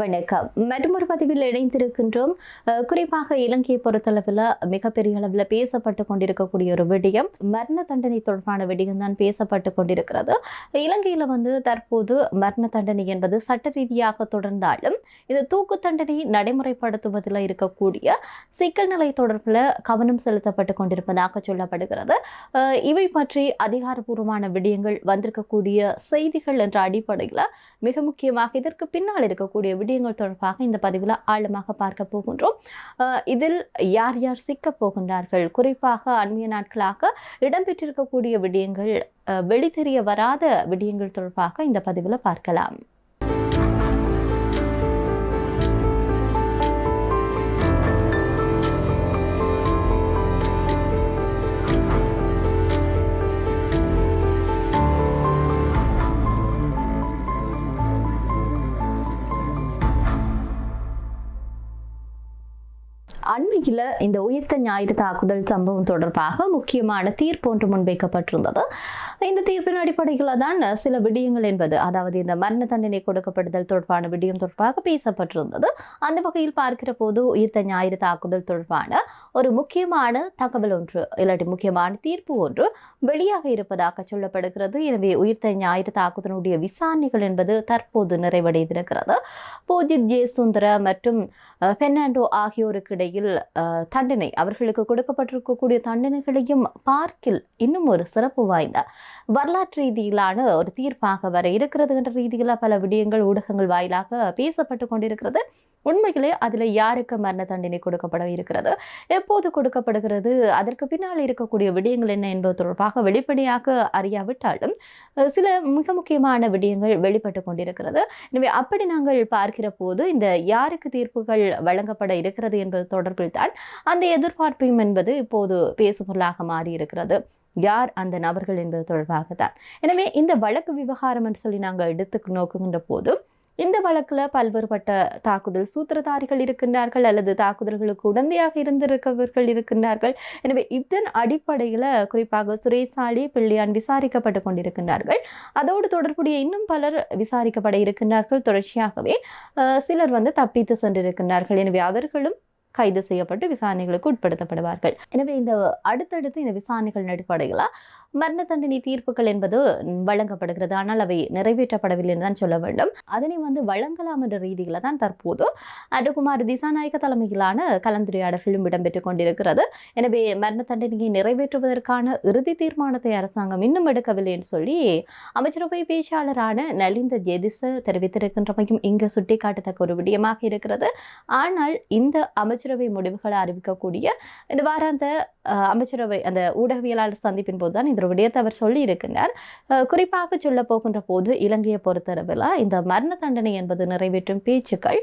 வணக்கம். மற்றொரு பதிவில் இணைந்திருக்கின்றோம். குறிப்பாக இலங்கையை பொறுத்தளவில் மிகப்பெரிய அளவில் பேசப்பட்டு கொண்டிருக்கக்கூடிய ஒரு விடயம் மரண தண்டனை தொடர்பான விடயம் தான் பேசப்பட்டு கொண்டிருக்கிறது. இலங்கையில் தற்போது மரண தண்டனை என்பது சட்ட ரீதியாக தொடர்ந்தாலும் இது தூக்கு தண்டனை நடைமுறைப்படுத்துவதில் இருக்கக்கூடிய சிக்கல் நிலை தொடர்பில் கவனம் செலுத்தப்பட்டு கொண்டிருப்பதாக சொல்லப்படுகிறது. இவை பற்றி அதிகாரப்பூர்வமான விடயங்கள் வந்திருக்கக்கூடிய செய்திகள் என்ற அடிப்படையில் மிக முக்கியமாக இதற்கு பின்னால் இருக்கக்கூடிய விடயங்கள் தொடர்பாக இந்த பதிவில் ஆழமாக பார்க்க போகின்றோம். இதில் யார் யார் சிக்க போகின்றார்கள், குறிப்பாக அண்மைய நாட்களாக இடம்பெற்றிருக்கக்கூடிய விடயங்கள், வெளித்தெரிய வராத விடயங்கள் தொடர்பாக இந்த பதிவில் பார்க்கலாம். அண்மையில் இந்த உயிர்த்த ஞாயிறு தாக்குதல் சம்பவம் தொடர்பாக முக்கியமான தீர்ப்பு ஒன்று முன்வைக்கப்பட்டிருந்தது. இந்த தீர்ப்பின் அடிப்படையில் தான் சில விடயங்கள் என்பது, அதாவது இந்த மரண தண்டனை கொடுக்கப்படுதல் தொடர்பான விடயம் தொடர்பாக பேசப்பட்டிருந்தது. அந்த வகையில் பார்க்கிற போது உயிர்த்த ஞாயிறு தாக்குதல் தொடர்பான ஒரு முக்கியமான தகவல் ஒன்று, இல்லாட்டி முக்கியமான தீர்ப்பு ஒன்று வெளியாக இருப்பதாக சொல்லப்படுகிறது. எனவே உயிர்த்த ஞாயிறு தாக்குதலுடைய விசாரணைகள் என்பது தற்போது நிறைவடைந்திருக்கிறது. பூஜித் ஜெயசுந்தர மற்றும் பெர்னாண்டோ ஆகியோருக்கு இடையில் தண்டனை, அவர்களுக்கு கொடுக்கப்பட்டிருக்கக்கூடிய தண்டனைகளையும் பார்க்கில் இன்னும் ஒரு சிறப்பு வாய்ந்த வரலாற்று ரீதியிலான ஒரு தீர்ப்பாக வர இருக்கிறது என்ற ரீதியில் பல விடயங்கள் ஊடகங்கள் வாயிலாக பேசப்பட்டு கொண்டிருக்கிறது. உண்மையிலே அதில் யாருக்கு மரண தண்டனை கொடுக்கப்பட இருக்கிறது, எப்போது கொடுக்கப்படுகிறது, அதற்கு பின்னால் இருக்கக்கூடிய விடயங்கள் என்ன என்பது தொடர்பாக வெளிப்படையாக அறியாவிட்டாலும் சில மிக முக்கியமான விடயங்கள் வெளிப்பட்டு கொண்டிருக்கிறது. எனவே அப்படி நாங்கள் பார்க்கிற போது இந்த யாருக்கு தீர்ப்புகள் வழங்கப்பட இருக்கிறது என்பது தொடர்பில் தான் அந்த எதிர்பார்ப்பையும் என்பது இப்போது பேசுபொருளாக மாறி இருக்கிறது. யார் அந்த நபர்கள் என்பது தொடர்பாகத்தான். எனவே இந்த வழக்கு விவகாரம் என்று சொல்லி நாங்கள் எடுத்து நோக்குகின்ற போது இந்த வழக்கில் பல்வேறுபட்ட தாக்குதல் சூத்திரதாரிகள் இருக்கின்றார்கள், அல்லது தாக்குதல்களுக்கு உடந்தையாக இருந்திருக்கவர்கள் இருக்கின்றார்கள். எனவே இதன் அடிப்படையில் குறிப்பாக சுரேசாலி பிள்ளையான் விசாரிக்கப்பட்டு கொண்டிருக்கின்றார்கள். அதோடு தொடர்புடைய இன்னும் பலர் விசாரிக்கப்பட இருக்கின்றார்கள். தொடர்ச்சியாகவே சிலர் தப்பித்து சென்றிருக்கின்றார்கள். எனவே அவர்களும் கைது செய்யப்பட்டு விசாரணைகளுக்கு உட்படுத்தப்படுவார்கள். எனவே இந்த அடுத்தடுத்து இந்த விசாரணைகள் அடிப்படையில் மரண தண்டனை தீர்ப்புகள் என்பது வழங்கப்படுகிறது. ஆனால் அவை நிறைவேற்றப்படவில்லை என்று தான் சொல்ல வேண்டும். அதனை வழங்கலாம் என்ற ரீதியில் தான் தற்போது அருகுமார் திசாநாயக்க தலைமையிலான கலந்துரையாடல்களும் இடம்பெற்றுக் கொண்டிருக்கிறது. எனவே மரண தண்டனையை நிறைவேற்றுவதற்கான இறுதி தீர்மானத்தை அரசாங்கம் இன்னும் எடுக்கவில்லை என்று சொல்லி அமைச்சரவை பேச்சாளரான நலிந்த ஜெதிச தெரிவித்திருக்கின்றமையும் இங்கு சுட்டிக்காட்டத்தக்க ஒரு விடயமாக இருக்கிறது. ஆனால் இந்த அமைச்சரவை முடிவுகளை அறிவிக்கக்கூடிய இந்த வாராந்த அமைச்சரவை அந்த ஊடகவியலாளர் சந்திப்பின் போதுதான் இந்த விடயத்தை அவர் சொல்லி இருக்கின்றார். குறிப்பாக சொல்ல போகின்ற போது இலங்கையை பொறுத்தளவில் இந்த மரண தண்டனை என்பது நிறைவேற்றும் பேச்சுக்கள்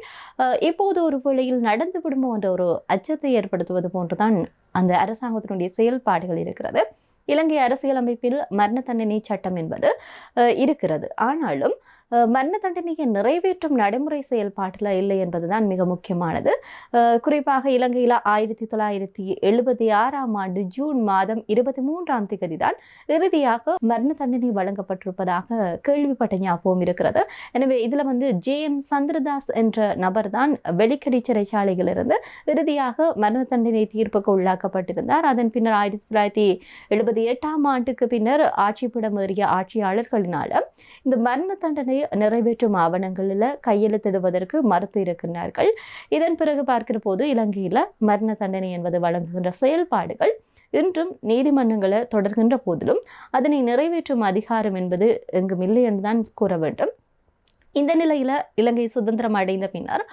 இப்போது ஒரு வேளையில் நடந்து விடுமோ என்ற ஒரு அச்சத்தை ஏற்படுத்துவது போன்றுதான் அந்த அரசாங்கத்தினுடைய செயல்பாடுகள் இருக்கிறது. இலங்கை அரசியலமைப்பில் மரண தண்டனை சட்டம் என்பது இருக்கிறது. ஆனாலும் மரண தண்டனையை நிறைவேற்றும் நடைமுறை செயல்பாட்டில் இல்லை என்பதுதான் மிக முக்கியமானது. குறிப்பாக இலங்கையில் 1976 ஜூன் மாதம் 23ஆம் தேதி தான் இறுதியாக மரண தண்டனை வழங்கப்பட்டிருப்பதாக கேள்விப்பட்ட ஞாபகம் இருக்கிறது. எனவே இதுல ஜே.எம். சந்திரதாஸ் என்ற நபர் தான் வெலிக்கடை சிறைச்சாலையிலிருந்து இறுதியாக மரண தண்டனை தீர்ப்புக்கு உள்ளாக்கப்பட்டிருந்தார். அதன் பின்னர் 1978 பின்னர் ஆட்சிப்பிடம் ஏறிய ஆட்சியாளர்களினால இந்த மரண தண்டனை நிறைவேற்றும் ஆவணங்களில் கையெழுத்திடுவதற்கு மறுத்து இருக்கின்றார்கள். இதன் பிறகு பார்க்கிற போது இலங்கையில் மரண தண்டனை என்பது வழங்குகின்ற செயல்பாடுகள் இன்றும் நீதிமன்றங்களை தொடர்கின்ற போதிலும் அதனை நிறைவேற்றும் அதிகாரம் என்பது எங்கும் இல்லை என்றுதான் கூற வேண்டும். இந்த நிலையில இலங்கை சுதந்திரம் அடைந்த பின்னர்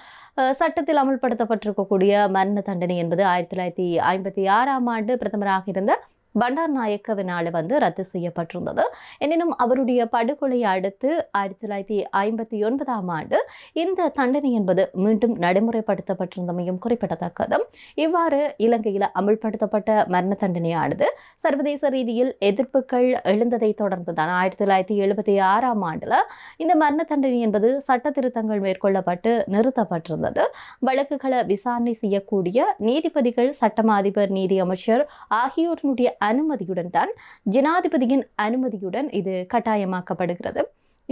சட்டத்தில் அமல்படுத்தப்பட்டிருக்கக்கூடிய மரண தண்டனை என்பது 1956 பிரதமராக இருந்த பண்டார் நாயக்கவினால் ரத்து செய்யப்பட்டிருந்தது. எனினும் அவருடைய படுகொலையை அடுத்து 1959 இந்த தண்டனை என்பது மீண்டும் நடைமுறைப்படுத்தப்பட்டிருந்தமையும் குறிப்பிடத்தக்கது. இவ்வாறு இலங்கையில் அமல்படுத்தப்பட்ட மரண தண்டனையானது சர்வதேச ரீதியில் எதிர்ப்புகள் எழுந்ததை தொடர்ந்துதான் 1976 இந்த மரண தண்டனை என்பது சட்ட திருத்தங்கள் மேற்கொள்ளப்பட்டு நிறுத்தப்பட்டிருந்தது. வழக்குகளை விசாரணை செய்யக்கூடிய நீதிபதிகள், சட்டமா அதிபர், நீதி அமைச்சர் ஆகியோருடைய அனுமதியுடன் தான், ஜனாதிபதியின் அனுமதியுடன் இது கட்டாயமாக்கப்படுகிறது.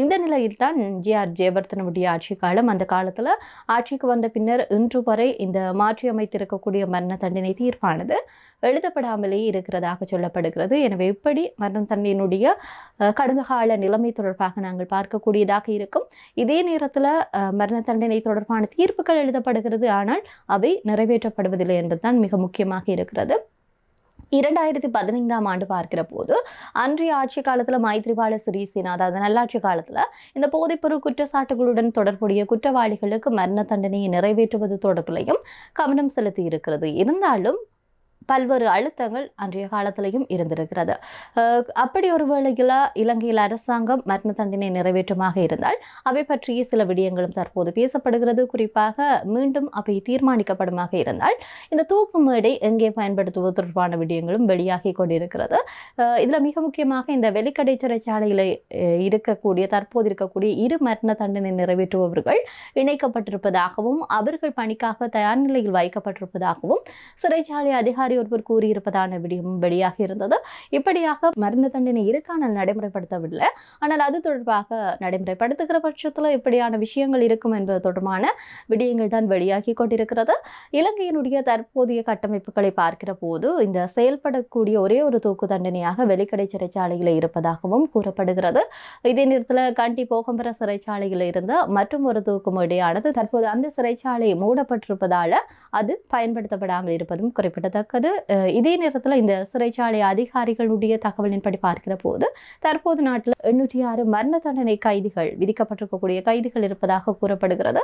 இந்த நிலையில் தான் ஜி.ஆர். ஜெயவர்தனவுடைய ஆட்சி காலம். அந்த காலத்தில் ஆட்சிக்கு வந்த பின்னர் இன்று வரை இந்த மாற்றி அமைத்திருக்கக்கூடிய மரண தண்டனை தீர்ப்பானது எழுதப்படாமலேயே இருக்கிறதாக சொல்லப்படுகிறது. எனவே இப்படி மரண தண்டனையினுடைய கடந்த கால நிலைமை தொடர்பாக நாங்கள் பார்க்கக்கூடியதாக இருக்கும். இதே நேரத்தில் மரண தண்டனை தொடர்பான தீர்ப்புகள் எழுதப்படுகிறது, ஆனால் அவை நிறைவேற்றப்படுவதில்லை என்பதுதான் மிக முக்கியமாக இருக்கிறது. 2015ஆம் ஆண்டு பார்க்கிற போது அன்றைய ஆட்சி காலத்துல மைத்ரிபால சிறிசேனா, அதாவது நல்லாட்சி காலத்துல இந்த போதைப்பொருள் குற்றச்சாட்டுகளுடன் தொடர்புடைய குற்றவாளிகளுக்கு மரண தண்டனையை நிறைவேற்றுவது தொடர்பிலையும் கவனம் செலுத்தி இருக்கிறது. இருந்தாலும் பல்வேறு அழுத்தங்கள் அன்றைய காலத்திலையும் இருந்திருக்கிறது. அப்படி ஒரு வேளையில் இலங்கையில் அரசாங்கம் மரண தண்டனை நிறைவேற்றமாக இருந்தால் அவை பற்றிய சில விடயங்களும் தற்போது பேசப்படுகிறது. குறிப்பாக மீண்டும் அவை தீர்மானிக்கப்படுமாக இருந்தால் இந்த தூக்கு மேடை எங்கே பயன்படுத்துவது தொடர்பான விடயங்களும் வெளியாகி கொண்டிருக்கிறது. இதுல மிக முக்கியமாக இந்த வெலிக்கடை சிறைச்சாலையில் தற்போது இருக்கக்கூடிய 2 மரண தண்டனை நிறைவேற்றுபவர்கள் இணைக்கப்பட்டிருப்பதாகவும் அவர்கள் பணிக்காக தயார் நிலையில் வைக்கப்பட்டிருப்பதாகவும் சிறைச்சாலை அதிகாரி ஒருவர் கூறியிருப்பதான விடயம் வெளியாக இருந்தது. இப்படியாக மரண தண்டனை இருக்கான நடைமுறைப்படுத்தவில்லை, ஆனால் அது தொடர்பாக நடைமுறைப்படுத்துகிற பட்சத்தில் இப்படியான விஷயங்கள் இருக்கும் என்பது தொடர்பான விடயங்கள் தான் வெளியாகி கொண்டிருக்கிறது. இலங்கையினுடைய தற்போதைய கட்டமைப்புகளை பார்க்கிற போது இந்த செயல்படக்கூடிய ஒரே ஒரு தூக்கு தண்டனையாக வெலிக்கடை சிறைச்சாலையில் இருப்பதாகவும் கூறப்படுகிறது. இதே நேரத்தில் கண்டி போகம்பர சிறைச்சாலையில் இருந்த மற்றும் ஒரு தூக்கு மேடையானது தற்போது அந்த சிறைச்சாலை மூடப்பட்டிருப்பதால அது பயன்படுத்தப்படாமல் இருப்பதும் குறிப்பிடத்தக்கது. இதே நேரத்தில் இந்த சிறைச்சாலை அதிகாரிகளுடைய தகவலின்படி பார்க்கிற போது தற்போது நாட்டில் 806 மரண தண்டனை கைதிகள் விதிக்கப்பட்டிருக்கக்கூடிய கைதிகள் இருப்பதாக கூறப்படுகிறது.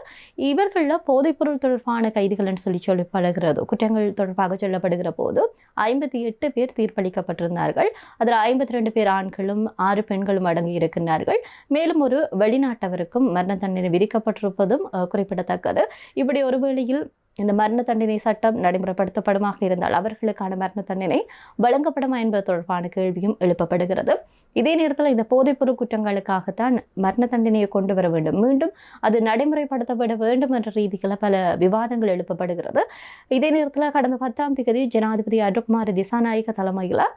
இவர்களில் போதைப்பொருள் தொடர்பான கைதிகள் என்று சொல்லப்படுகிறது. குற்றங்கள் தொடர்பாக சொல்லப்படுகிற போது 58 பேர் தீர்ப்பளிக்கப்பட்டிருந்தார்கள். அதில் 52 பேர் ஆண்களும் 6 பெண்களும் அடங்கி இருக்கின்றார்கள். மேலும் ஒரு வெளிநாட்டவருக்கும் மரண தண்டனை விதிக்கப்பட்டிருப்பதும் குறிப்பிடத்தக்கது. இப்படி ஒரு வேளையில் இந்த மரண தண்டனை சட்டம் நடைமுறைப்படுத்தப்படுமாக இருந்தால் அவர்களுக்கான மரண தண்டனை வழங்கப்படுமா என்பது தொடர்பான கேள்வியும் எழுப்பப்படுகிறது. இதே நேரத்தில் இந்த போதைப்பொருள் குற்றங்களுக்காகத்தான் மரண தண்டனையை கொண்டு வர வேண்டும், மீண்டும் அது நடைமுறைப்படுத்தப்பட வேண்டும் என்ற ரீதியில் பல விவாதங்கள் எழுப்பப்படுகிறது. இதே நேரத்தில் கடந்த 10ஆம் தேதி ஜனாதிபதி அனுரகுமார திசாநாயக்க தலைமையில்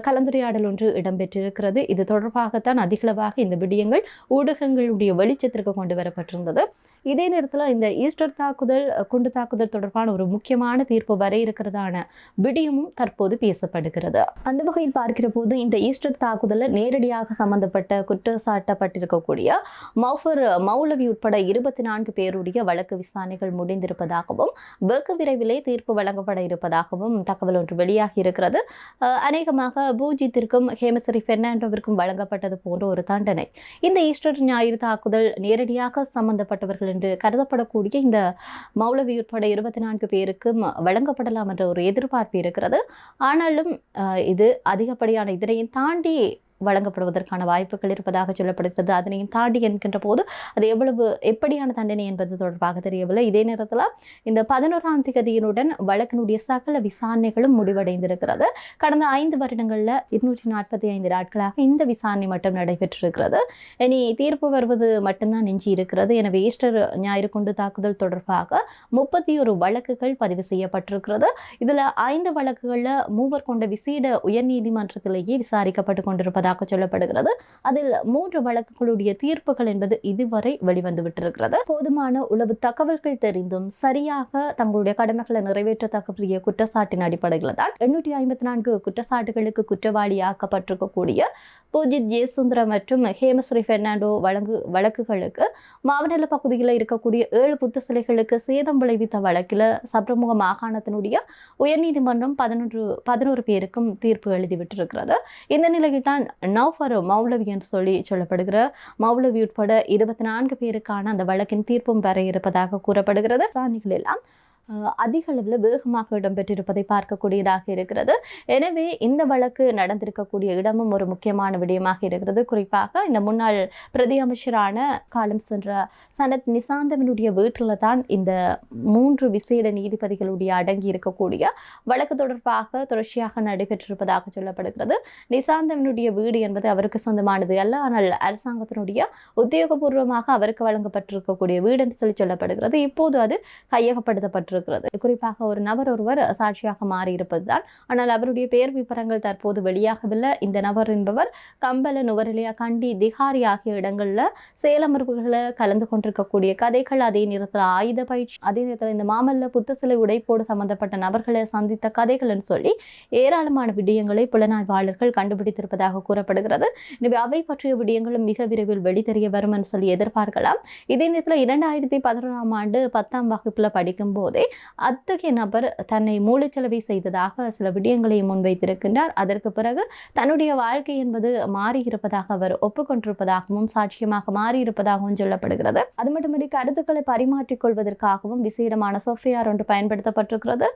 கலந்துரையாடல் ஒன்று இடம்பெற்றிருக்கிறது. இது தொடர்பாகத்தான் அதிகளவாக இந்த விடயங்கள் ஊடகங்களுடைய வெளிச்சத்திற்கு கொண்டு வரப்பட்டிருந்தது. இதே நேரத்தில் இந்த ஈஸ்டர் தாக்குதல், குண்டு தாக்குதல் தொடர்பான ஒரு முக்கியமான தீர்ப்பு வர இருக்கிறதான விடயமும் தற்போது பேசப்படுகிறது. அந்த வகையில் பார்க்கிற போது இந்த ஈஸ்டர் தாக்குதலில் நேரடியாக சம்பந்தப்பட்ட குற்றச்சாட்டப்பட்டிருக்கக்கூடிய மௌஃபர் மௌலவி உட்பட 24 பேருடைய வழக்கு விசாரணைகள் முடிந்திருப்பதாகவும் வெகு விரைவிலே தீர்ப்பு வழங்கப்பட இருப்பதாகவும் தகவல் ஒன்று வெளியாகி இருக்கிறது. அநேகமாக பூஜித்திற்கும் ஹேமஸ்ரீ பெர்னாண்டோவிற்கும் வழங்கப்பட்டது போன்ற ஒரு தண்டனை இந்த ஈஸ்டர் ஞாயிறு தாக்குதல் நேரடியாக சம்பந்தப்பட்டவர்கள் என்று கருதப்படக்கூடிய இந்த மௌலவி உட்பட 24 பேருக்கும் வழங்கப்படலாம் என்ற ஒரு எதிர்பார்ப்பு இருக்கிறது. ஆனாலும் இது அதிகப்படியான இதனையும் தாண்டி வழங்கப்படுவதற்கான வாய்ப்புகள் இருப்பதாக சொல்லப்படுகிறது. அதனையும் தாண்டி என்கின்ற போது அது எப்படியான தண்டனை என்பது தொடர்பாக தெரியவில்லை. இதே நேரத்தில் இந்த 11ஆம் தேதியினுடன் வழக்கினுடைய சகல விசாரணைகளும் முடிவடைந்திருக்கிறது. கடந்த 5 வருடங்களில் 245 நாட்களாக இந்த விசாரணை மட்டும் நடைபெற்றிருக்கிறது. இனி தீர்ப்பு வருவது மட்டும்தான் எஞ்சி இருக்கிறது. எனவே ஈஸ்டர் ஞாயிறு குண்டு தாக்குதல் தொடர்பாக 31 வழக்குகள் பதிவு செய்யப்பட்டிருக்கிறது. இதில் 5 வழக்குகளில் 3 கொண்ட விசேட உயர்நீதிமன்றத்திலேயே விசாரிக்கப்பட்டு கொண்டிருப்பதாக சொல்லப்படுகிறது. அதில் 3 வழக்குகளுடைய தீர்ப்புகள் என்பது இதுவரை வெளிவந்து விட்டிருக்கிறது. போதுமான உளவு தகவல்கள் தெரிந்தும் சரியாக தங்களுடைய கடமைகளை நிறைவேற்ற தகவலிய குற்றச்சாட்டின் அடிப்படையில் தான் 854 குற்றச்சாட்டுகளுக்கு குற்றவாளியாக்கப்பட்டிருக்கக்கூடிய பூஜித் ஜெயசுந்தர மற்றும் ஹேமஸ்ரீ பெர்னாண்டோ வழக்குகளுக்கு மாவனல்ல பகுதியில் இருக்கக்கூடிய 7 புத்த சிலைகளுக்கு சேதம் விளைவித்த வழக்கில் சப்ரமுக மாகாணத்தினுடைய உயர்நீதிமன்றம் 11 பேருக்கும் தீர்ப்பு எழுதிவிட்டிருக்கிறது. இந்த நிலையில் தான் நௌஃபர் மௌலவி என்று சொல்லப்படுகிற மௌலவி உட்பட 24 பேருக்கான அந்த வழக்கின் தீர்ப்பும் பெற இருப்பதாக கூறப்படுகிறது. சாணிகள் எல்லாம் அதிக அளவில் வேகமாக இடம்பெற்றிருப்பதை பார்க்கக்கூடியதாக இருக்கிறது. எனவே இந்த வழக்கு நடந்திருக்கக்கூடிய இடமும் ஒரு முக்கியமான விடயமாக இருக்கிறது. குறிப்பாக இந்த முன்னாள் பிரதி அமைச்சரான காலம் சென்ற சனத் நிசாந்தவனுடைய வீட்டில் தான் இந்த 3 விசேட நீதிபதிகளுடைய அடங்கி இருக்கக்கூடிய வழக்கு தொடர்பாக தொடர்ச்சியாக நடைபெற்றிருப்பதாக சொல்லப்படுகிறது. நிசாந்தவனுடைய வீடு என்பது அவருக்கு சொந்தமானது அல்ல, ஆனால் அரசாங்கத்தினுடைய உத்தியோகபூர்வமாக அவருக்கு வழங்கப்பட்டிருக்கக்கூடிய வீடு என்று சொல்லப்படுகிறது. இப்போது அது கையகப்படுத்தப்பட்டு முன்வைக்கப்பட்டிருக்கிறது. குறிப்பாக ஒரு நபர் ஒருவர் சாட்சியாக மாறியிருப்பதுதான். ஆனால் அவருடைய பெயர் விவரங்கள் தற்போது வெளியாகவில்லை. இந்த நபர் என்பவர் கம்பல, நுவரெலியா, கண்டி, திகாரி ஆகிய இடங்கள்ல செயலமர்வுகளை கலந்து கொண்டிருக்கக்கூடிய கதைகள், அதே நேரத்தில் ஆயுத பயிற்சி, அதே நேரத்தில் இந்த மாமல்ல புத்த சிலை உடைப்போடு சம்பந்தப்பட்ட நபர்களை சந்தித்த கதைகள் சொல்லி ஏராளமான விடயங்களை புலனாய்வாளர்கள் கண்டுபிடித்திருப்பதாக கூறப்படுகிறது. எனவே அவை பற்றிய விடயங்களும் மிக விரைவில் வெளித்தெரிய வரும் என்று சொல்லி எதிர்பார்க்கலாம். இதே நேரத்தில் 2011ஆம் ஆண்டு 10ஆம் வகுப்புல படிக்கும் போதே அத்தகைய நபர் தன்னை மூளைச்சலவை செய்ததாக சில விடயங்களை முன்வைத்திருக்கின்றார். அதற்கு பிறகு தன்னுடைய வாழ்க்கை என்பது மாறியிருப்பதாக அவர் ஒப்புக்கொண்டிருப்பதாகவும் சாட்சியமாக மாறியிருப்பதாகவும் சொல்லப்படுகிறது. அது மட்டுமின்றி கருத்துக்களை பரிமாற்றிக் கொள்வதற்காகவும் விசேடமான சொஃப்ட்வேர் ஒன்று பயன்படுத்தப்பட்டிருக்கிறது.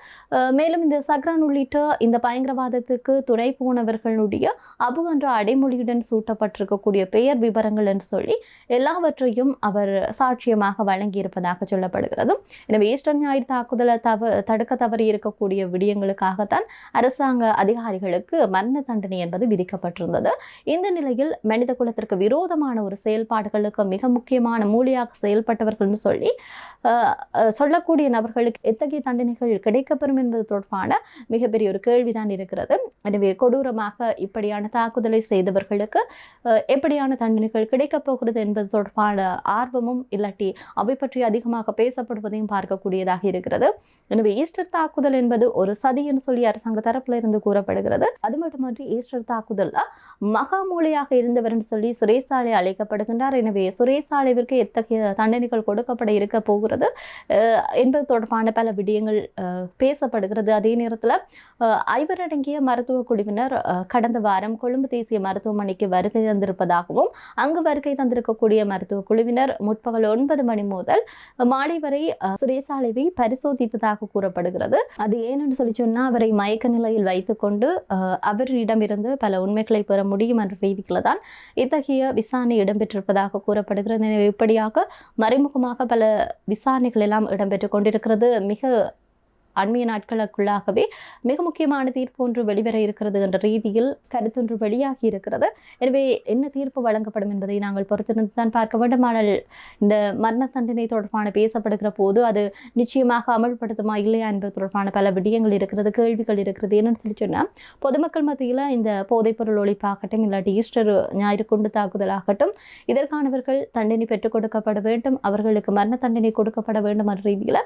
மேலும் இந்த சக்ரான் உள்ளிட்ட இந்த பயங்கரவாதத்துக்கு துணை போனவர்களுடைய அபு என்ற அடைமொழியுடன் சூட்டப்பட்டிருக்கக்கூடிய பெயர் விவரங்கள் என்று சொல்லி எல்லாவற்றையும் அவர் சாட்சியமாக வழங்கியிருப்பதாக சொல்லப்படுகிறது. எனவே ஈஸ்டர் ஞாயிறு தாக்குதலை தடுக்க தவறி இருக்கக்கூடிய விடயங்களுக்காகத்தான் அரசாங்க அதிகாரிகளுக்கு மரண தண்டனை என்பது விதிக்கப்பட்டிருந்தது. இந்த நிலையில் மனித குலத்திற்கு விரோதமான ஒரு செயல்பாடுகளுக்கு மிக முக்கியமான மூலியாக செயல்பட்டவர்கள் சொல்லி சொல்லக்கூடிய நபர்களுக்கு எத்தகைய தண்டனைகள் கிடைக்கப்பெறும் என்பது தொடர்பான மிகப்பெரிய ஒரு கேள்விதான் இருக்கிறது. எனவே கொடூரமாக இப்படியான தாக்குதலை செய்தவர்களுக்கு எப்படியான தண்டனைகள் கிடைக்கப் போகிறது என்பது தொடர்பான ஆர்வமும் இல்லாட்டி அவை பற்றி அதிகமாக பேசப்படுவதையும் பார்க்கக்கூடியதாக இருக்கிறது. எனவே ஈஸ்டர் தாக்குதல் என்பது ஒரு சதி என்று சொல்லி அரசாங்க தரப்புல இருந்து கூறப்படுகிறது. அது மட்டுமன்றி ஈஸ்டர் தாக்குதல்ல மகாமூலியாக இருந்தவர் என்று சொல்லி சுரேசாலை அழைக்கப்படுகின்றார். எனவே சுரேசாலைவிற்கு எத்தகைய தண்டனைகள் கொடுக்கப்பட இருக்க போகிறது என்பது தொடர்பான பல விடயங்கள் பேசப்படுகிறது. அதே நேரத்தில் ஐவரடங்கிய மருத்துவ குழுவினர் கடந்த வாரம் கொழும்பு தேசிய மருத்துவமனைக்கு வருகை தந்திருப்பதாகவும் அங்கு வருகை தந்திருக்கக்கூடிய மருத்துவ குழுவினர் முற்பகல் 9 மணி முதல் மாலை வரை சுரேசாலைவை பரிசோதித்ததாக கூறப்படுகிறது. அது ஏனென்று சொல்லி சொன்னால் அவரை மயக்க நிலையில் வைத்துக்கொண்டு அவரிடமிருந்து பல உண்மைகளை பெற முடியும் என்ற ரீதியில் தான் இத்தகைய விசாரணை இடம்பெற்றிருப்பதாக கூறப்படுகிறது. எனவே இப்படியாக மறைமுகமாக பல விசாரணைகள் எல்லாம் இடம்பெற்றுக் கொண்டிருக்கிறது. மிக அண்மைய நாட்களுக்குள்ளாகவே மிக முக்கியமான தீர்ப்பு ஒன்று வெளிவர இருக்கிறது என்ற ரீதியில் கருத்தொன்று வெளியாகி இருக்கிறது. எனவே என்ன தீர்ப்பு வழங்கப்படும் என்பதை நாங்கள் பொறுத்திருந்து தான் பார்க்க வேண்டும். ஆனால் இந்த மரண தண்டனை தொடர்பான பேசப்படுகிற போது அது நிச்சயமாக அமல்படுத்துமா இல்லையா என்பது தொடர்பான பல விடயங்கள் இருக்கிறது, கேள்விகள் இருக்கிறது. என்னன்னு சொல்லி சொன்னால் பொதுமக்கள் மத்தியில் இந்த போதைப்பொருள் ஒழிப்பாகட்டும் இல்லாட்டி ஈஸ்டர் ஞாயிறு குண்டு தாக்குதலாகட்டும் இதற்கானவர்கள் தண்டனை பெற்றுக் கொடுக்கப்பட வேண்டும், அவர்களுக்கு மரண தண்டனை கொடுக்கப்பட வேண்டும் என்ற ரீதியில்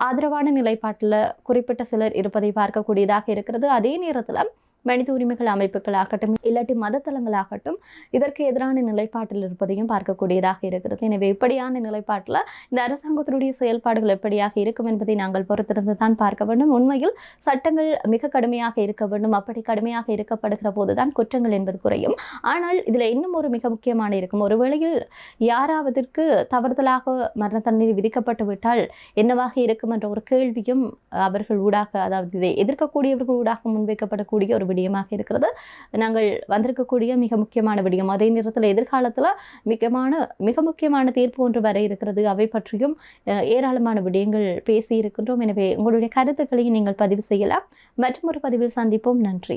ஆதரவான நிலைப்பாட்டில் குறிப்பிட்ட சிலர் இருப்பதை பார்க்கக்கூடியதாக இருக்கிறது. அதே நேரத்தில் மனித உரிமைகள் அமைப்புகளாகட்டும் இல்லாட்டி மதத்தலங்களாகட்டும் இதற்கு எதிரான நிலைப்பாட்டில் இருப்பதையும் பார்க்கக்கூடியதாக இருக்கிறது. எனவே இப்படியான நிலைப்பாட்டில் இந்த அரசாங்கத்தினுடைய செயல்பாடுகள் எப்படியாக இருக்கும் என்பதை நாங்கள் பொறுத்திருந்து தான் பார்க்க வேண்டும். உண்மையில் சட்டங்கள் மிக கடுமையாக இருக்க வேண்டும். அப்படி கடுமையாக இருக்கப்படுகிற போதுதான் குற்றங்கள் என்பது குறையும். ஆனால் இதில் இன்னும் ஒரு மிக முக்கியமான இருக்கும், ஒரு வேளையில் யாராவதற்கு தவறுதலாக மரண தண்டனை விதிக்கப்பட்டு விட்டால் என்னவாக இருக்கும் என்ற ஒரு கேள்வியும் அவர்கள் ஊடாக, அதாவது இதை எதிர்க்கக்கூடியவர்கள் ஊடாக முன்வைக்கப்படக்கூடிய ஒரு விடயமாக இருக்கிறது. நாங்கள் வந்திருக்கக்கூடிய மிக முக்கியமான விடயம். அதே நேரத்தில் எதிர்காலத்தில் மிக முக்கியமான தீர்ப்பு ஒன்று வர இருக்கிறது. அவை பற்றியும் ஏராளமான விடயங்கள் பேசி இருக்கின்றோம். எனவே உங்களுடைய கருத்துக்களையும் நீங்கள் பதிவு செய்யலாம். மற்றொரு பதிவில் சந்திப்போம். நன்றி.